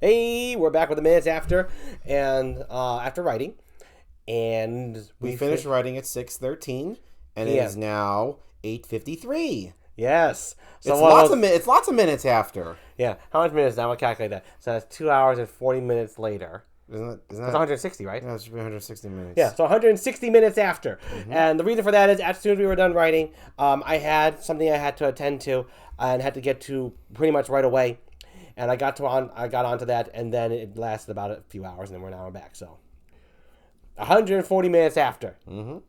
Hey, we're back with the minutes after, and after writing, and we finished writing at 6:13, and it is now 8:53. Yes, so it's lots of minutes after. Yeah, how much minutes now? I'll calculate that. So that's 2 hours and 40 minutes later. Isn't that 160, right? Yeah, it should be 160 minutes. Yeah, so 160 minutes after. And the reason for that is as soon as we were done writing, I had something I had to attend to and had to get to pretty much right away. And I got onto that, and then it lasted about a few hours, and then we're now back. So 140 minutes after. Mm-hmm.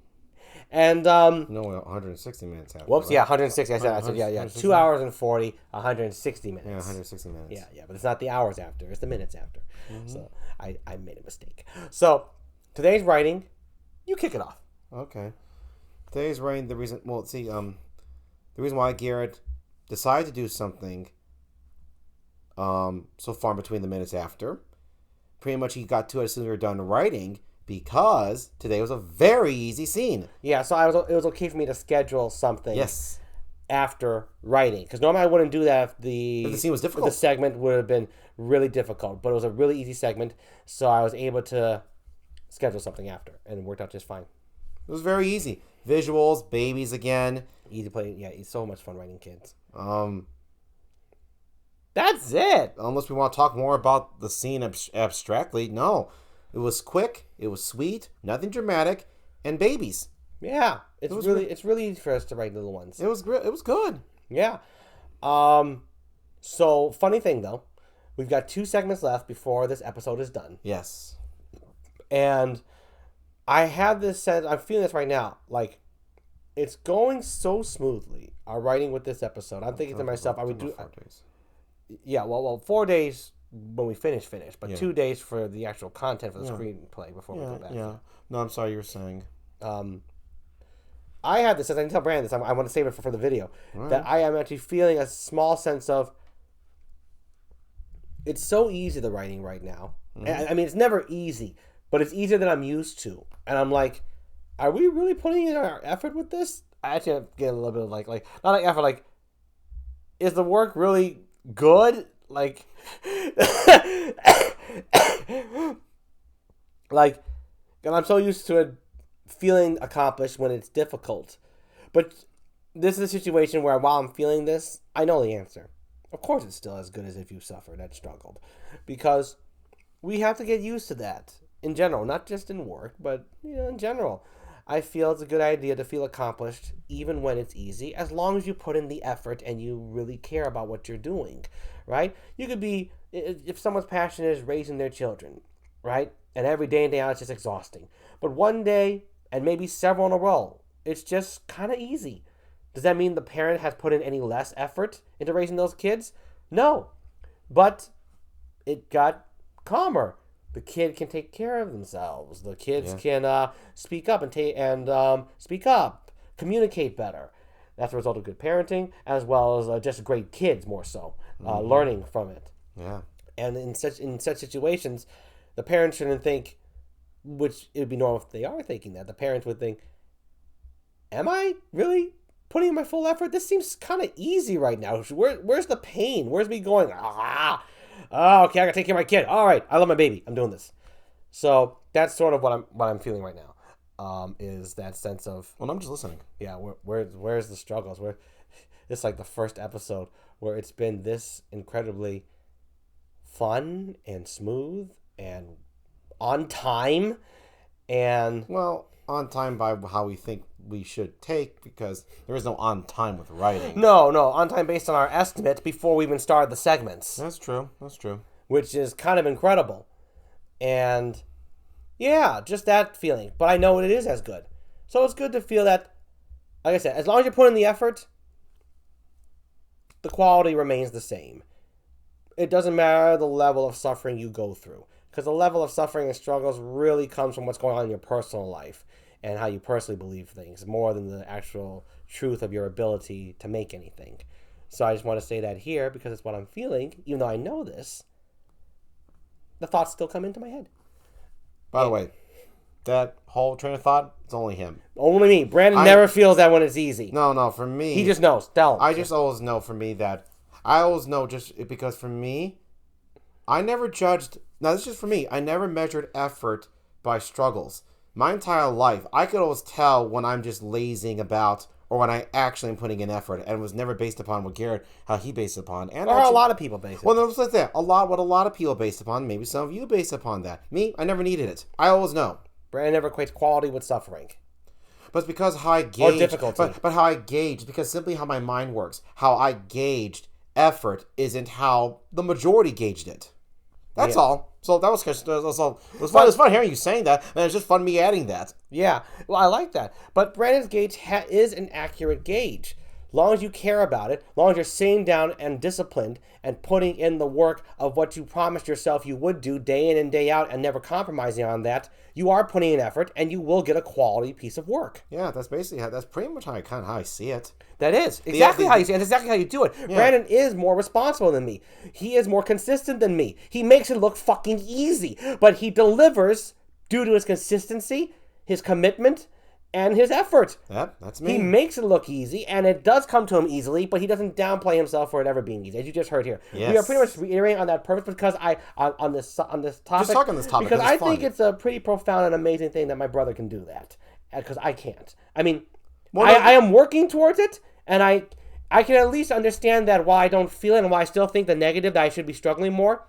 And no, 160 minutes after. Whoops, right? yeah, 160. I said, yeah. 2 hours and 40, 160 minutes. Yeah, 160 minutes. Yeah, but it's not the hours after; it's the minutes after. So I made a mistake. So today's writing, you kick it off. Okay. Today's writing, the reason why Garrett decided to do something so far between the minutes after, pretty much he got to it as soon as we were done writing, because today was a very easy scene. Yeah, so it was okay for me to schedule something. Yes. After writing, because normally I wouldn't do that if the scene was difficult. The segment would have been really difficult, but it was a really easy segment, so I was able to schedule something after, and it worked out just fine. It was very easy. Visuals, babies again. Easy play. Yeah, it's so much fun writing kids. That's it. Unless we want to talk more about the scene abstractly. No. It was quick. It was sweet. Nothing dramatic. And babies. Yeah. It's really easy for us to write little ones. It was good. Yeah. So, funny thing, though. We've got 2 segments left before this episode is done. Yes. And I have this sense, I'm feeling this right now, like, it's going so smoothly, our writing with this episode. I'm thinking to myself, 4 days. Yeah, well, 4 days when we finish, but yeah. 2 days for the actual content for the screenplay before we go back. Yeah. No, I'm sorry, you were saying. I have this, as I can tell Brandon this, I want to save it for the video, that I am actually feeling a small sense of, it's so easy, the writing right now. I mean, it's never easy, but it's easier than I'm used to. And I'm like, are we really putting in our effort with this? I actually get a little bit of like not like effort, like, is the work really good? Like, like, and I'm so used to it feeling accomplished when it's difficult. But this is a situation where while I'm feeling this, I know the answer. Of course it's still as good as if you suffered and struggled. Because we have to get used to that in general, not just in work, but in general. I feel it's a good idea to feel accomplished even when it's easy, as long as you put in the effort and you really care about what you're doing, right? You could be, if someone's passion is raising their children, right? And every day and day out it's just exhausting. But one day, and maybe several in a row, it's just kind of easy. Does that mean the parent has put in any less effort into raising those kids? No. But it got calmer. The kid can take care of themselves. The kids can speak up speak up, communicate better. That's a result of good parenting, as well as just great kids, more so, learning from it. Yeah. And in such situations, the parents shouldn't think, which it would be normal if they are thinking that. The parents would think, am I really putting in my full effort? This seems kind of easy right now. Where's the pain? Where's me going, oh, okay, I gotta take care of my kid. All right, I love my baby. I'm doing this. So that's sort of what I'm feeling right now. Is that sense of, well, I'm just listening. Yeah, where's the struggles? Where it's like the first episode where it's been this incredibly fun and smooth and on time, and on time by how we think we should take, because there is no on time with writing. No, on time based on our estimate before we even started the segments. That's true. Which is kind of incredible. And yeah, just that feeling. But I know it is as good. So it's good to feel that, like I said, as long as you put in the effort, the quality remains the same. It doesn't matter the level of suffering you go through, because the level of suffering and struggles really comes from what's going on in your personal life and how you personally believe things, more than the actual truth of your ability to make anything. So I just want to say that here, because it's what I'm feeling. Even though I know this, the thoughts still come into my head. By the way, that whole train of thought, it's only him. Only me. Brandon never feels that when it's easy. No, for me. He just knows. Tell him. I just always know for me that, I always know just because for me, I never judged. Now, this is just for me. I never measured effort by struggles. My entire life, I could always tell when I'm just lazing about or when I actually am putting in effort, and it was never based upon what Garrett, how he based it upon. And Or a lot of people base it. Well, no, let's say a lot of people based upon. Maybe some of you based upon that. Me, I never needed it. I always know. Brandon never equates quality with suffering. But it's because how I gauged... Or difficulty. But how I gauged, because simply how my mind works. How I gauged effort isn't how the majority gauged it. That's all. So that was all. It was fun. It was fun hearing you saying that, and it's just fun me adding that. Yeah, well, I like that. But Brandon's gauge is an accurate gauge. Long as you care about it, long as you're sitting down and disciplined and putting in the work of what you promised yourself you would do day in and day out and never compromising on that, you are putting in effort and you will get a quality piece of work. Yeah, that's basically that's pretty much how I see it. That is exactly how you see it. That's exactly how you do it. Yeah. Brandon is more responsible than me. He is more consistent than me. He makes it look fucking easy, but he delivers due to his consistency, his commitment, and his effort. Yep, that's me. He makes it look easy, and it does come to him easily, but he doesn't downplay himself for it ever being easy, as you just heard here. Yes. We are pretty much reiterating on that purpose because on this topic. Just talk on this topic because I think it's a pretty profound and amazing thing that my brother can do that, because I can't. I mean, I am working towards it, and I can at least understand that while I don't feel it, and while I still think the negative that I should be struggling more,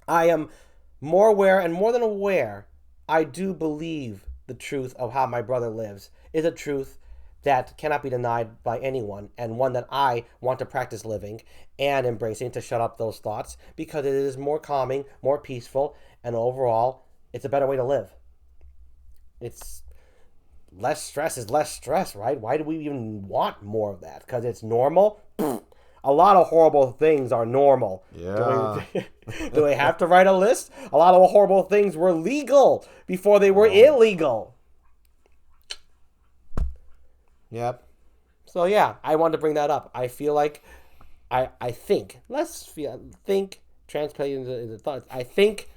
I am more aware, and more than aware, I do believe the truth of how my brother lives is a truth that cannot be denied by anyone, and one that I want to practice living and embracing to shut up those thoughts, because it is more calming, more peaceful, and overall, it's a better way to live. It's less stress is less stress, right? Why do we even want more of that? Because it's normal? A lot of horrible things are normal. Yeah. Do we have to write a list? A lot of horrible things were legal before they were illegal. Yep. So yeah, I wanted to bring that up. I feel like I think translating into thoughts. I think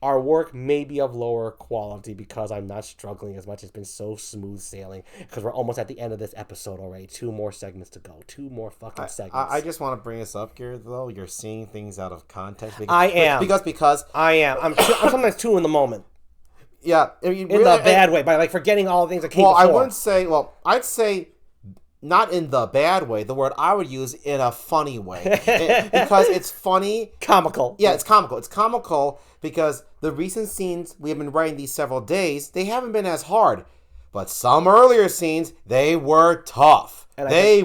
our work may be of lower quality because I'm not struggling as much. It's been so smooth sailing because we're almost at the end of this episode already. 2 more segments to go. 2 more fucking segments. I just want to bring this up, Garrett, though. You're seeing things out of context. Because, I am. Because I am. I'm sometimes too in the moment. Yeah. In the bad way, by like forgetting all the things that came before. I wouldn't say, I'd say not in the bad way. The word I would use in a funny way. Because it's funny. Comical. Yeah, it's comical. It's comical because the recent scenes we have been writing these several days, they haven't been as hard. But some earlier scenes, they were tough. And I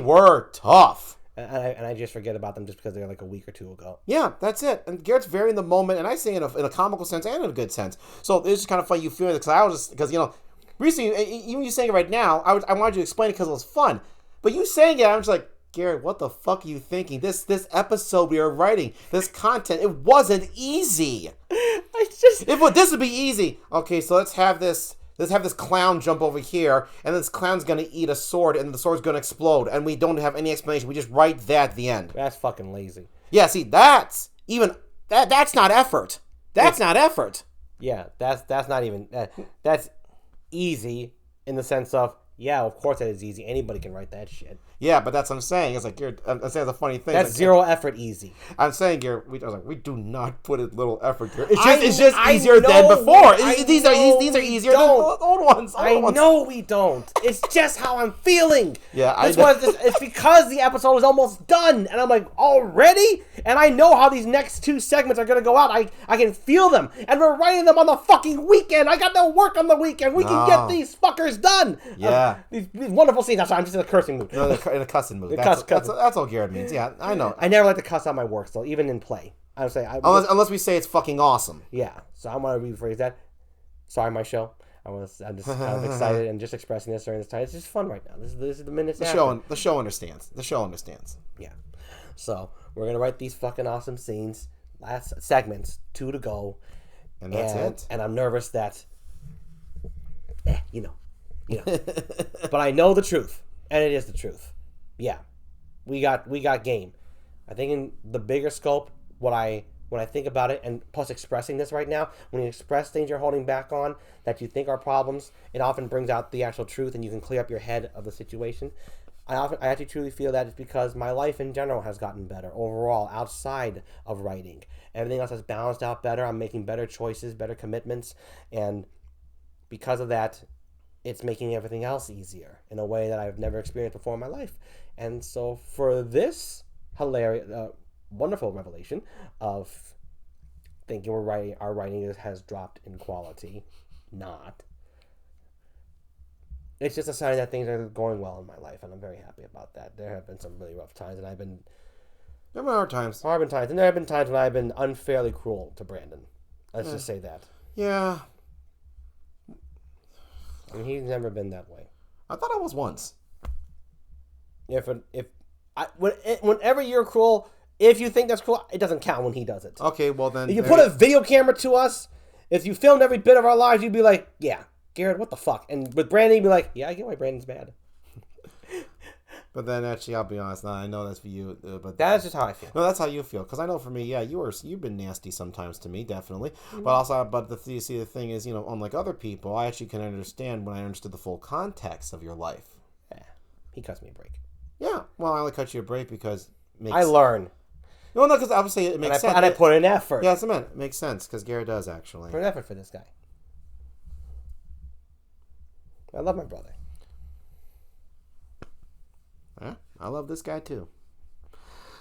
just forget about them just because they're like a week or 2 ago. Yeah, that's it. And Garrett's very in the moment, and I say in a comical sense and in a good sense. So it's just kind of funny you feeling it because recently, even you saying it right now, I wanted you to explain it because it was fun. But you saying it, I'm just like, Garrett, what the fuck are you thinking? This episode we are writing, this content, it wasn't easy. This would be easy. Okay, so let's have this clown jump over here, and this clown's gonna eat a sword, and the sword's gonna explode, and we don't have any explanation. We just write that at the end. That's fucking lazy. Yeah, see, that's not effort. That's not effort. Yeah, that's not even that's easy in the sense of, yeah, of course that is easy. Anybody can write that shit. Yeah, but that's what I'm saying. It's like I'm saying it's a funny thing. That's like, zero effort easy. I'm saying here, we do not put a little effort here. It's just easier than before. These are easier than the old ones. I know we don't. It's just how I'm feeling. Yeah, it's because the episode is almost done, and I'm like, already? And I know how these next 2 segments are gonna go out. I can feel them, and we're writing them on the fucking weekend. I got no work on the weekend. We can get these fuckers done. Yeah, these wonderful scenes. I'm just in a cursing mood. No, in a cussing mood. That's all Garrett means. Yeah, I know. I never like to cuss out my work, though, even in play. I would say unless we say it's fucking awesome. Yeah, so I want to rephrase that. Sorry, my show. I'm just kind of excited and just expressing this during this time. It's just fun right now. This is the minutes. The show understands. The show understands. Yeah. So we're gonna write these fucking awesome scenes. Last segments, 2 to go. And that's it. And I'm nervous that. You know. But I know the truth, and it is the truth. Yeah, we got game. I think in the bigger scope, when I think about it, and plus expressing this right now, when you express things you're holding back on that you think are problems, it often brings out the actual truth, and you can clear up your head of the situation. I actually truly feel that it's because my life in general has gotten better overall outside of writing. Everything else has balanced out better. I'm making better choices, better commitments, and because of that, it's making everything else easier in a way that I've never experienced before in my life. And so for this hilarious, wonderful revelation of thinking our writing has dropped in quality, not. It's just a sign that things are going well in my life, and I'm very happy about that. There have been some really rough times, and there have been hard times, and there have been times when I've been unfairly cruel to Brandon. Let's just say that. Yeah. And he's never been that way. I thought I was once. Whenever you're cruel, if you think that's cruel, it doesn't count when he does it. Okay, well then. If you put a video camera to us, if you filmed every bit of our lives, you'd be like, yeah, Garrett, what the fuck? And with Brandon, you'd be like, yeah, I get why Brandon's mad. But then actually, I'll be honest. Now, I know that's for you, but that's just how I feel. No, that's how you feel. Because I know for me, yeah, you've been nasty sometimes to me, definitely. Mm-hmm. But the thing is, unlike other people, I actually can understand when I understood the full context of your life. Yeah, he cuts me a break. Yeah, well, I only cut you a break because I learn. No, because obviously it makes sense. And I put in effort. Yeah, it makes sense because Garrett does actually. Put an effort for this guy. I love my brother. Yeah, I love this guy too.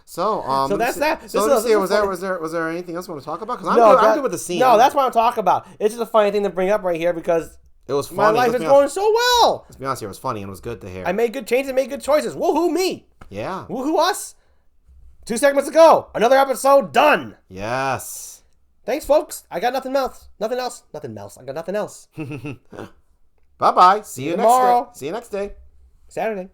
So that's that. So let's see. Was there anything else you want to talk about? Because I'm good with the scene. No, that's what I'm talking about. It's just a funny thing to bring up right here because it was funny. My life is going so well. Let's be honest here. It was funny and it was good to hear. I made good changes and made good choices. Woohoo me. Yeah. Woohoo us. 2 segments ago. Another episode done. Yes. Thanks, folks. I got nothing else. I got nothing else. Bye-bye. See you tomorrow. See you next day. Saturday.